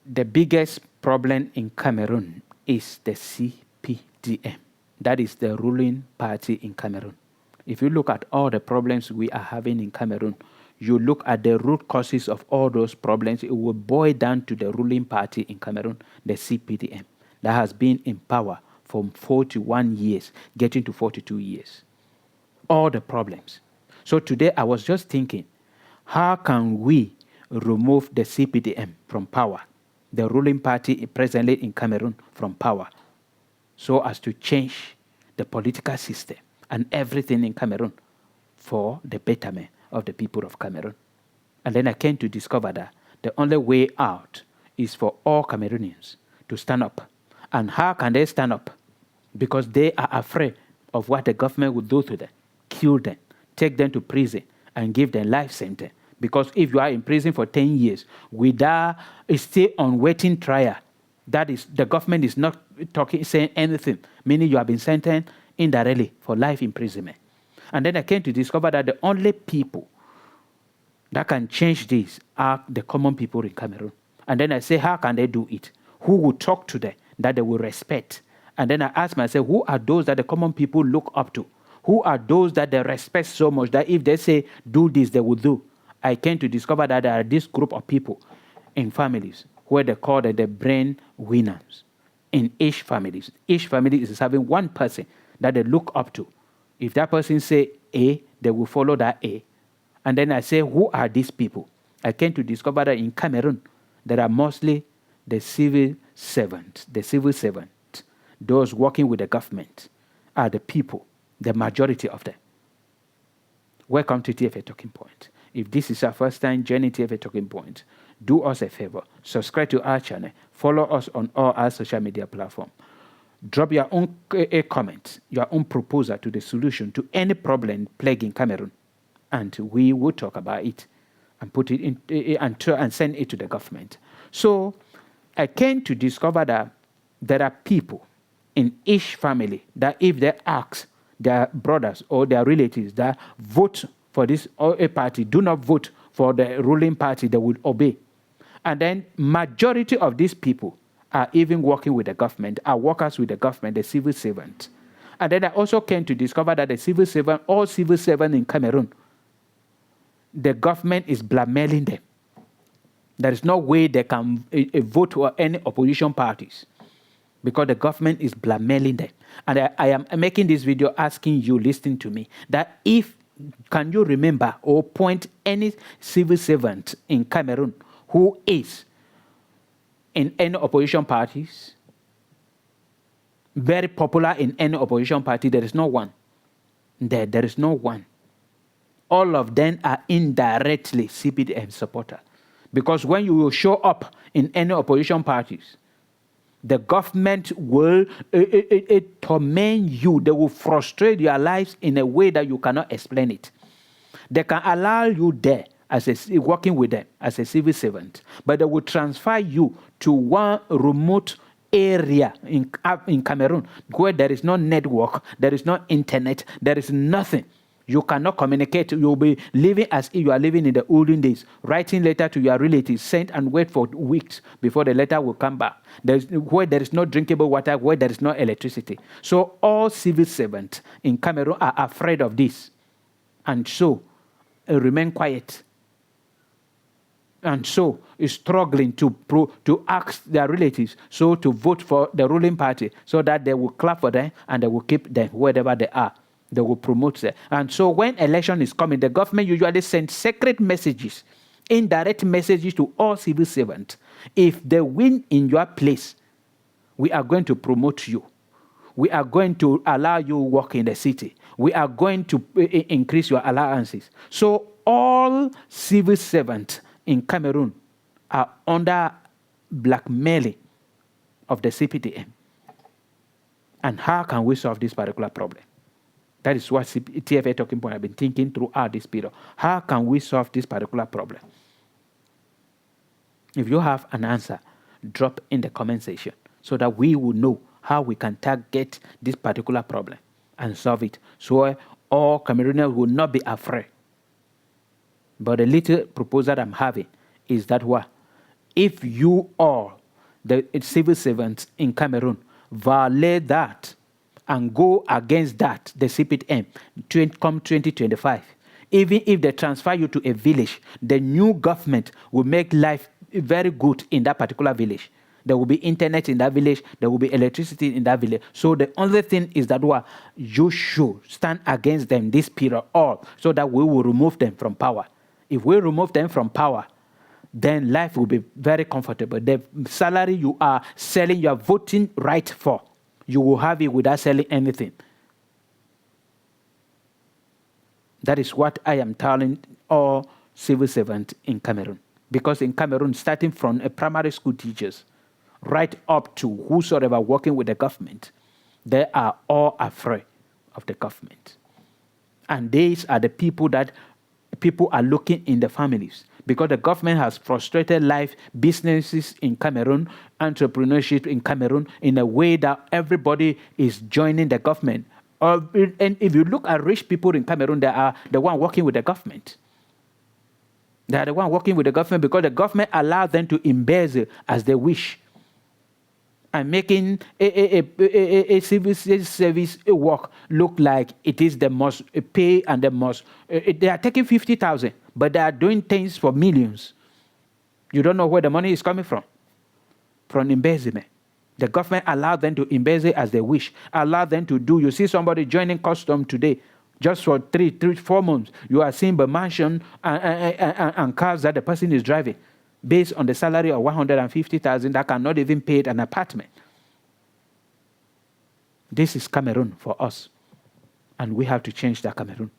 the biggest problem in Cameroon is the CPDM. That is the ruling party in Cameroon. If you look at all the problems we are having in Cameroon, you look at the root causes of all those problems, it will boil down to the ruling party in Cameroon, the CPDM, that has been in power for 41 years, getting to 42 years. All the problems. So today I was just thinking, how can we remove the CPDM from power, the ruling party presently in Cameroon from power, so as to change the political system and everything in Cameroon for the betterment of the people of Cameroon? And then I came to discover that the only way out is for all Cameroonians to stand up. And how can they stand up? Because they are afraid of what the government will do to them, kill them, take them to prison, and give them life sentence. Because if you are in prison for 10 years without still on waiting trial, that is, the government is not saying anything, meaning you have been sentenced indirectly for life imprisonment. And then I came to discover that the only people that can change this are the common people in Cameroon. And then I say, how can they do it? Who will talk to them that they will respect? And then I ask myself, who are those that the common people look up to? Who are those that they respect so much that if they say, do this, they will do? I came to discover that there are this group of people in families where they call them the brain winners. In each family is having one person that they look up to. If that person say A, they will follow that A. And then I say, who are these people? I came to discover that in Cameroon, there are mostly the civil servants. Those working with the government are the people, the majority of them. Welcome to TFA Talking Point. If this is our first time joining TFA Talking Point, do us a favor, subscribe to our channel, follow us on all our social media platforms. Drop your own comment, your own proposal to the solution to any problem plaguing Cameroon, and we will talk about it and put it in and send it to the government. So I came to discover that there are people in each family that if they ask their brothers or their relatives that vote for this or a party, do not vote for the ruling party, they will obey. And then majority of these people are even working with the government, are workers with the government, the civil servants. And then I also came to discover that all civil servants in Cameroon, the government is blackmailing them. There is no way they can vote for any opposition parties because the government is blackmailing them. And I am making this video asking you, listening to me, that can you remember or point any civil servant in Cameroon who is in any opposition parties, very popular in any opposition party? There is no one. There is no one. All of them are indirectly CPDM supporters. Because when you will show up in any opposition parties, the government will torment you. They will frustrate your lives in a way that you cannot explain it. They can allow you there working with them as a civil servant, but they will transfer you to one remote area in Cameroon where there is no network, there is no internet, there is nothing. You cannot communicate. You'll be living as if you are living in the olden days, writing letter to your relatives, send and wait for weeks before the letter will come back. Where there is no drinkable water, where there is no electricity. So all civil servants in Cameroon are afraid of this. And so remain quiet. And so is struggling to ask their relatives to vote for the ruling party so that they will clap for them and they will keep them wherever they are. They will promote them. And so when election is coming, the government usually sends secret messages, indirect messages to all civil servants. If they win in your place, we are going to promote you. We are going to allow you to work in the city. We are going to increase your allowances. So all civil servants in Cameroon are under blackmailing of the CPDM. And how can we solve this particular problem? That is what TFA Talking Point have been thinking throughout this period. How can we solve this particular problem? If you have an answer, drop in the comment section so that we will know how we can target this particular problem and solve it. So all Cameroonians will not be afraid. But the little proposal I'm having is that If you all, the civil servants in Cameroon, violate that and go against that, the CPDM, come 2025, even if they transfer you to a village, the new government will make life very good in that particular village. There will be internet in that village. There will be electricity in that village. So the only thing is that you should stand against them this period all, so that we will remove them from power. If we remove them from power, then life will be very comfortable. The salary you are selling, you are voting right for, you will have it without selling anything. That is what I am telling all civil servants in Cameroon. Because in Cameroon, starting from a primary school teachers, right up to whosoever working with the government, they are all afraid of the government. And these are the people that people are looking in the families, because the government has frustrated life, businesses in Cameroon, entrepreneurship in Cameroon, in a way that everybody is joining the government. And if you look at rich people in Cameroon, they are the one working with the government. They are the one working with the government because the government allows them to embezzle as they wish, and making a civil service work look like it is the most pay and the most. They are taking 50,000, but they are doing things for millions. You don't know where the money is coming from embezzlement. The government allowed them to embezzle as they wish, allow them to do. You see somebody joining custom today, just for 4 months, you are seeing the mansion and cars that the person is driving, based on the salary of 150,000 that cannot even pay an apartment. This is Cameroon for us, and we have to change that Cameroon.